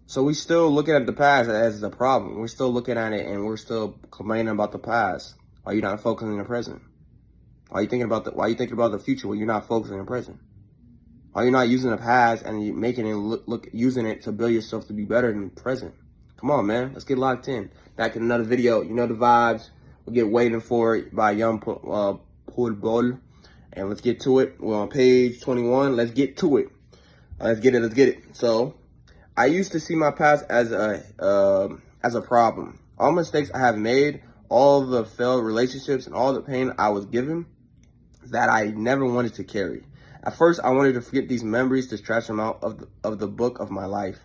So we still looking at the past as the problem. We're still looking at it and we're still complaining about the past. Why you not focusing on the present? Why you thinking about the future when you're not focusing on the present? Why you not using the past and you making it using it to build yourself to be better than the present? Come on, man. Let's get locked in. Back in another video. You know the vibes. We'll get Waiting For It by Yung Pueblo. And let's get to it. We're on page 21. Let's get to it. Let's get it. So, I used to see my past as a problem. All mistakes I have made, all the failed relationships, and all the pain I was given that I never wanted to carry. At first, I wanted to forget these memories to scratch them out of the book of my life.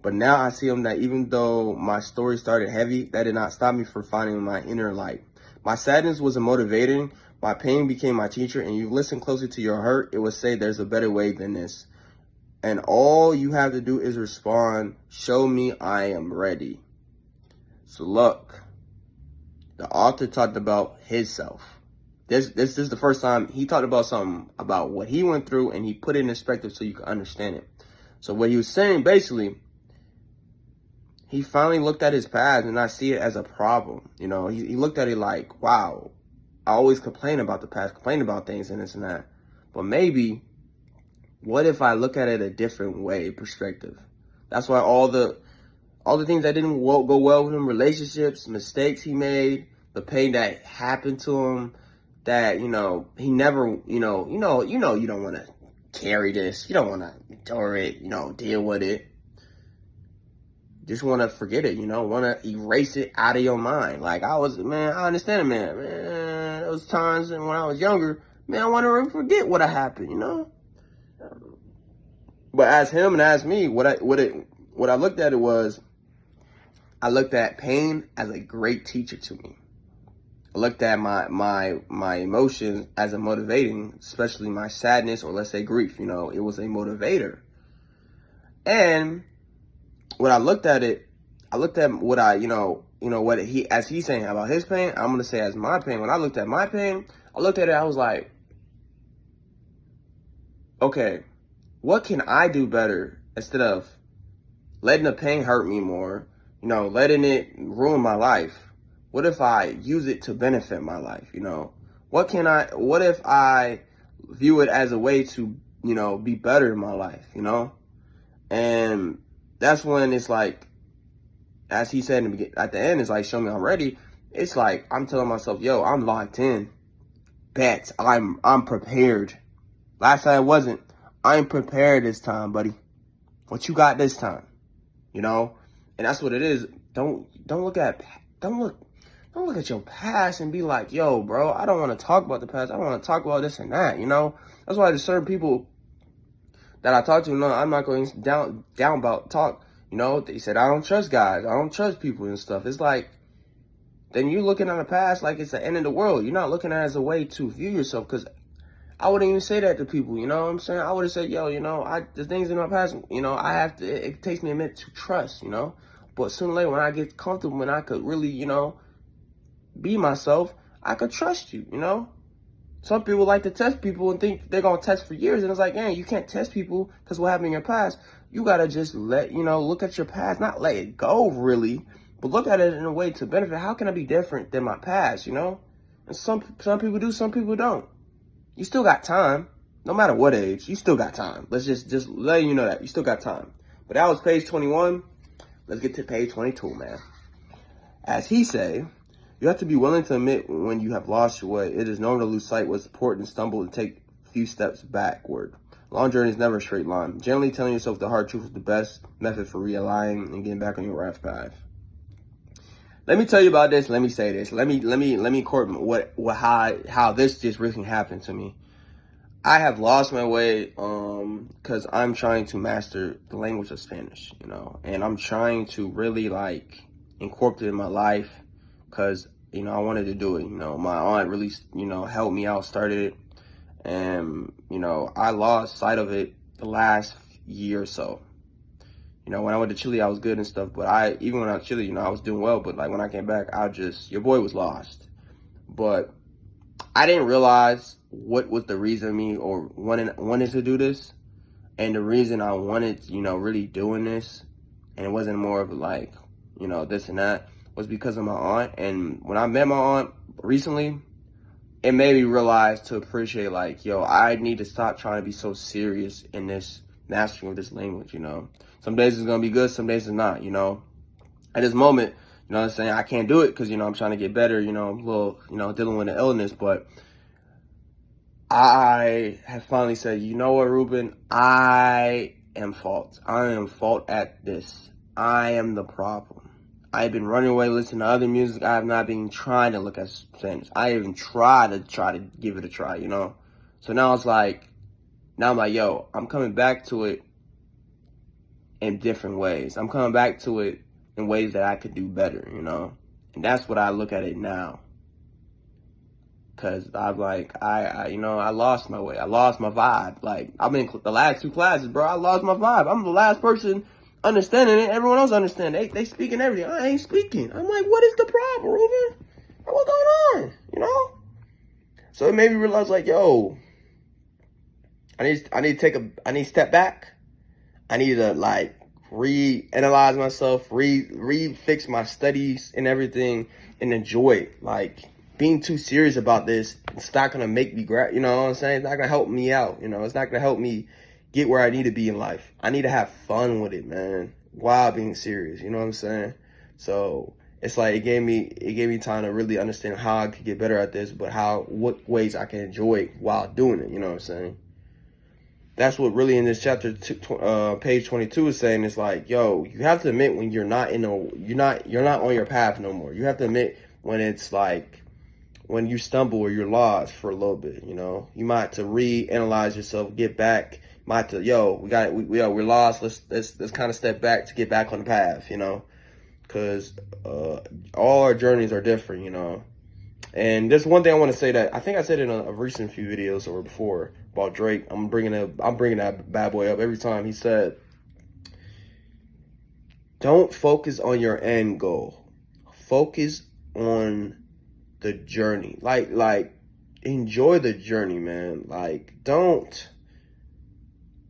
But now I see them that even though my story started heavy, that did not stop me from finding my inner light. My sadness was motivating, my pain became my teacher, and you listen closely to your hurt, it will say there's a better way than this. And all you have to do is respond, show me I am ready. So look, the author talked about himself. This is the first time he talked about something about what he went through and he put it in perspective so you can understand it. So what he was saying, basically, he finally looked at his past and not see it as a problem. You know, he looked at it like, wow, I always complain about the past, complain about things and this and that. But maybe, what if I look at it a different way, perspective? That's why all the things that didn't go well with him, relationships, mistakes he made, the pain that happened to him, that, you know, he never, you don't want to carry this. You don't want to endure it, deal with it. Just want to forget it, want to erase it out of your mind. Like I understand it, man. There was times when I was younger, man, I want to forget what happened, But as him and as me, what I looked at it was, I looked at pain as a great teacher to me. I looked at my emotions as a motivating, especially my sadness or let's say grief. It was a motivator. And when I looked at it, I looked at what what as he's saying about his pain, I'm gonna say as my pain. When I looked at my pain, I looked at it, I was like, okay, what can I do better instead of letting the pain hurt me more, letting it ruin my life? What if I use it to benefit my life? What if I view it as a way to, be better in my life, And that's when it's like, as he said at the end, it's like, show me I'm ready. It's like, I'm telling myself, yo, I'm locked in. Bet I'm prepared. Last time I wasn't. I'm prepared this time, buddy. What you got this time? And that's what it is. Don't look at your past and be like, yo, bro, I don't want to talk about the past. I don't want to talk about this and that, That's why there's certain people that I talk to, no, I'm not going down about talk. They said, I don't trust guys. I don't trust people and stuff. It's like, then you're looking at the past like it's the end of the world. You're not looking at it as a way to view yourself, because I wouldn't even say that to people, you know what I'm saying? I would have said, yo, the things in my past, it takes me a minute to trust, But sooner or later, when I get comfortable, when I could really, be myself, I could trust you, Some people like to test people and think they're going to test for years. And it's like, man, you can't test people because what happened in your past. You got to just look at your past, not let it go really, but look at it in a way to benefit. How can I be different than my past, And some people do, some people don't. You still got time. No matter what age, you still got time. Let's just let you know that. You still got time. But that was page 21. Let's get to page 22, man. As he say, you have to be willing to admit when you have lost your way. It is normal to lose sight what's important and stumble and take a few steps backward. Long journey is never a straight line. Generally telling yourself the hard truth is the best method for realigning and getting back on your right path. Let me tell you about this. Let me say this. Let me quote how this just recently happened to me. I have lost my way because I'm trying to master the language of Spanish, and I'm trying to really incorporate it in my life because, I wanted to do it. My aunt really, helped me out, started it, and, I lost sight of it the last year or so. When I went to Chile, I was good and stuff, but even when I was Chile, I was doing well, but when I came back, your boy was lost. But I didn't realize what was the reason me or wanted to do this. And the reason I wanted, really doing this and it wasn't more of like, you know, this and that, was because of my aunt. And when I met my aunt recently, it made me realize to appreciate, like, yo, I need to stop trying to be so serious in this mastering of this language, you know. Some days it's going to be good, some days it's not, you know. At this moment, you know what I'm saying, I can't do it because, you know, I'm trying to get better, you know, I'm a little, you know, dealing with an illness, but I have finally said, you know what, Ruben, I am fault. I am fault at this. I am the problem. I've been running away listening to other music. I have not been trying to look at Spanish. I even try to give it a try, you know? So now it's like, now I'm like, yo, I'm coming back to it in different ways. I'm coming back to it in ways that I could do better, you know? And that's what I look at it now. Cause I'm like, you know, I lost my way. I lost my vibe. Like, I've been the last 2 classes, bro. I lost my vibe. I'm the last person understanding it. Everyone else understand. They speaking everything. I ain't speaking. I'm like, what is the problem, Ruben? What's going on? You know? So it made me realize, like, yo, I need to step back. I need to, like, reanalyze myself, fix my studies and everything, and enjoy it. Like, being too serious about this, it's not going to make me, you know what I'm saying? It's not going to help me out, you know? It's not going to help me get where I need to be in life. I need to have fun with it, man, while being serious, you know what I'm saying? So it's like it gave me time to really understand how I could get better at this, but what ways I can enjoy it while doing it, you know what I'm saying? That's what really in this chapter, page 22 is saying. It's like, yo, you have to admit when you're not on your path no more. You have to admit when it's like, when you stumble or you're lost for a little bit, you know. You might have to reanalyze yourself, get back. You might have to, yo, we're lost. Let's kind of step back to get back on the path, you know. Because all our journeys are different, you know. And there's one thing I want to say that I think I said in a recent few videos or before about Drake. I'm bringing that bad boy up every time. He said, "Don't focus on your end goal. Focus on the journey. Like enjoy the journey, man. Like don't,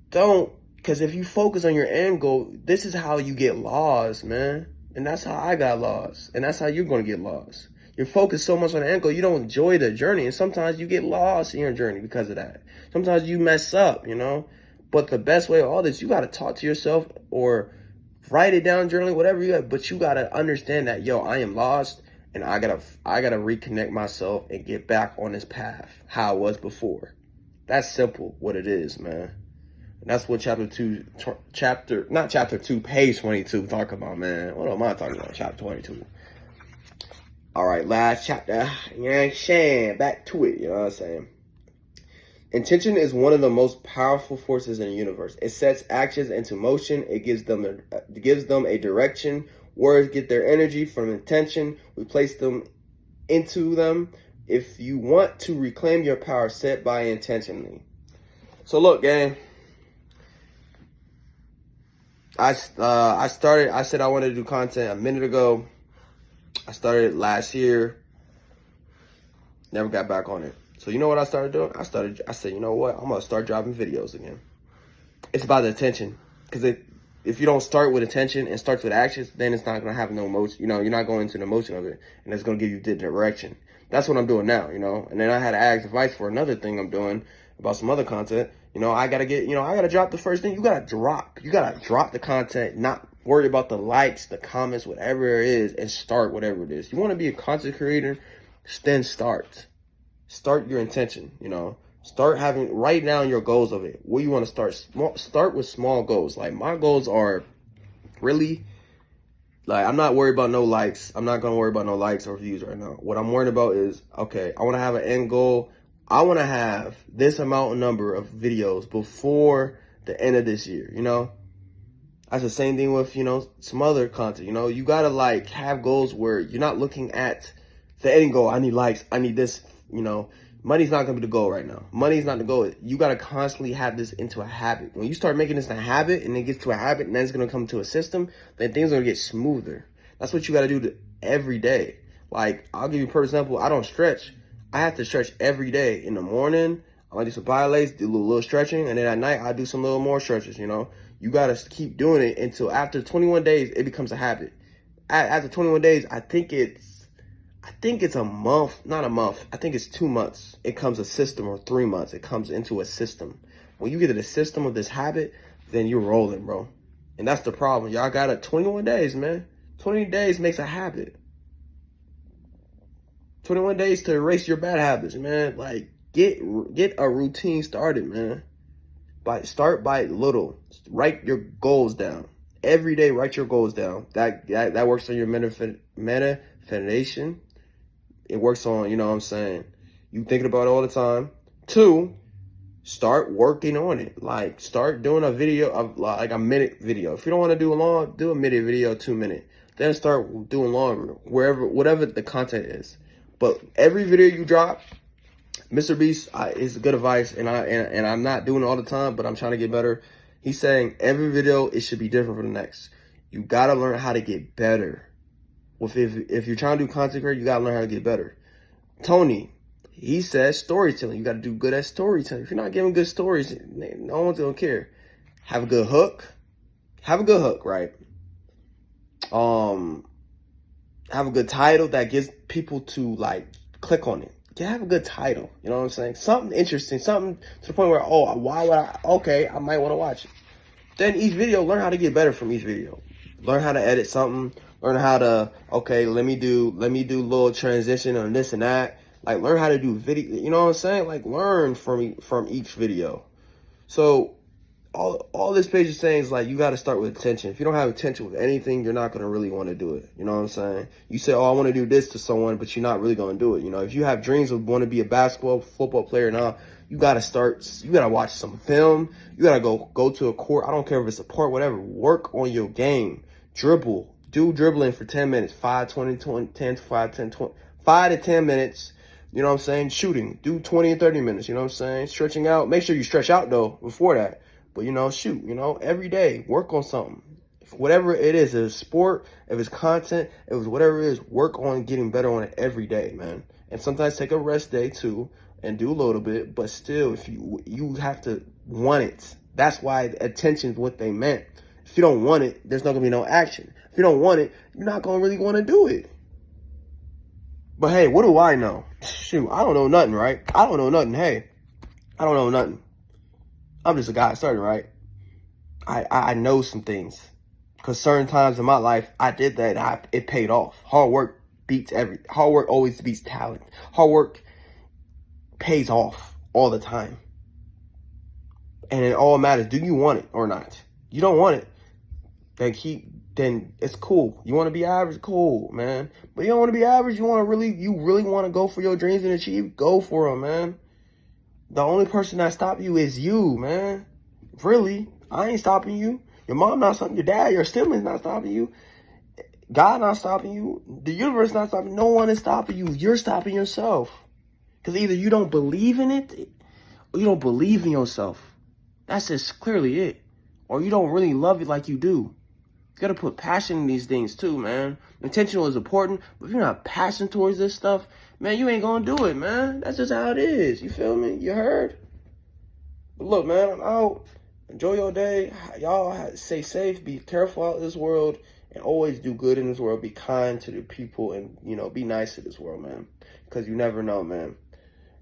because if you focus on your end goal, this is how you get lost, man. And that's how I got lost, and that's how you're gonna get lost." You're focused so much on the end goal, you don't enjoy the journey. And sometimes you get lost in your journey because of that. Sometimes you mess up, you know. But the best way of all this, you got to talk to yourself or write it down, journaling, whatever you got. But you got to understand that, yo, I am lost. And I gotta reconnect myself and get back on this path, how I was before. That's simple what it is, man. And that's what page 22 talk about, man. What am I talking about? Chapter 22. All right, last chapter, you know what I'm saying? Back to it, you know what I'm saying? Intention is one of the most powerful forces in the universe. It sets actions into motion. It gives them a direction. Words get their energy from intention. We place them into them. If you want to reclaim your power, set by intentionally. So look, gang. I said I wanted to do content a minute ago. I started last year, never got back on it. So you know what I started doing? I said, you know what? I'm going to start dropping videos again. It's about the attention. Because if you don't start with attention and start with actions, then it's not going to have no emotion. You know, you're not going into the emotion of it. And it's going to give you the direction. That's what I'm doing now, you know. And then I had to ask advice for another thing I'm doing about some other content. You know, I got to drop the first thing. You got to drop the content, not worry about the likes, the comments, whatever it is, and start whatever it is. You want to be a content creator, then start. Start your intention, you know. Write down your goals of it. Where you want to start. Start with small goals. Like, my goals are really, like, I'm not worried about no likes. I'm not going to worry about no likes or views right now. What I'm worried about is, okay, I want to have an end goal. I want to have this number of videos before the end of this year, you know. That's the same thing with, you know, some other content. You know, you got to, like, have goals where you're not looking at the end goal. I need likes. I need this, you know. Money's not going to be the goal right now. Money's not the goal. You got to constantly have this into a habit. When you start making this a habit and it gets to a habit and then it's going to come to a system, then things are going to get smoother. That's what you got to do every day. Like, I'll give you a perfect example. I don't stretch. I have to stretch every day. In the morning, I do some pilates, do a little stretching, and then at night, I do some little more stretches, you know. You got to keep doing it until after 21 days, it becomes a habit. After 21 days, I think it's a month, not a month. I think it's 2 months. It comes a system, or 3 months. It comes into a system. When you get to the system of this habit, then you're rolling, bro. And that's the problem. Y'all got it 21 days, man. 20 days makes a habit. 21 days to erase your bad habits, man. Like, get a routine started, man. Start by little. Write your goals down. Every day, write your goals down. That works on your manifestation. It works on, you know what I'm saying, you thinking about it all the time. 2, start working on it. Like, start doing a video of like a minute video. If you don't want to do a long, do a minute video, 2 minute. Then start doing longer, whatever the content is. But every video you drop, Mr. Beast is good advice, and I'm not doing it all the time, but I'm trying to get better. He's saying every video, it should be different from the next. You gotta learn how to get better. If you're trying to do content creation, you gotta learn how to get better. Tony, he says storytelling. You gotta do good at storytelling. If you're not giving good stories, no one's gonna care. Have a good hook. Have a good hook, right? Have a good title that gets people to like click on it. Have a good title, you know what I'm saying? Something interesting, something to the point where, oh, why would I might want to watch it. Then each video, learn how to get better from each video. Learn how to edit something, learn how to, okay, let me do a little transition on this and that. Like, learn how to do video, you know what I'm saying? Like, learn from each video. So all this page is saying is like, you got to start with attention. If you don't have attention with anything, you're not going to really want to do it. You know what I'm saying? You say, oh, I want to do this to someone, but you're not really going to do it. You know, if you have dreams of want to be a basketball, football player now, you got to watch some film. You got to go to a court. I don't care if it's a court, whatever. Work on your game. Dribble. Do dribbling for 10 minutes. 5 to 10 minutes. You know what I'm saying? Shooting. Do 20 and 30 minutes. You know what I'm saying? Stretching out. Make sure you stretch out, though, before that. But, you know, shoot, you know, every day, work on something. Whatever it is, if it's sport, if it's content, if it's whatever it is, work on getting better on it every day, man. And sometimes take a rest day, too, and do a little bit. But still, if you have to want it. That's why attention is what they meant. If you don't want it, there's not going to be no action. If you don't want it, you're not going to really want to do it. But, hey, what do I know? Shoot, I don't know nothing, right? I don't know nothing. Hey, I don't know nothing. I'm just a guy starting, right? I know some things. Because certain times in my life, I did that and it paid off. Hard work always beats talent. Hard work pays off all the time. And it all matters. Do you want it or not? You don't want it, then it's cool. You want to be average? Cool, man. But you don't want to be average. You really want to go for your dreams and achieve? Go for them, man. The only person that stop you is you, man. Really. I ain't stopping you. Your mom not stopping you. Your dad, your siblings not stopping you. God not stopping you. The universe not stopping you. No one is stopping you. You're stopping yourself. Because either you don't believe in it or you don't believe in yourself. That's just clearly it. Or you don't really love it like you do. You got to put passion in these things too, man. Intentional is important, but if you're not passionate towards this stuff, man, you ain't going to do it, man. That's just how it is. You feel me? You heard? But look, man, I'm out. Enjoy your day. Y'all stay safe. Be careful out in this world. And always do good in this world. Be kind to the people and, you know, be nice to this world, man. Because you never know, man.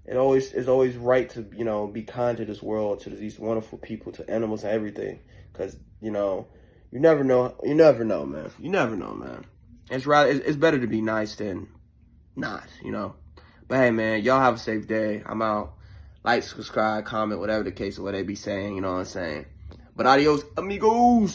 It's always right to, you know, be kind to this world, to these wonderful people, to animals and everything. Because, you know, you never know. You never know, man. You never know, man. It's better to be nice than not, you know. But hey, man, y'all have a safe day. I'm out. Like, subscribe, comment, whatever the case of what they be saying, you know what I'm saying. But adios, amigos.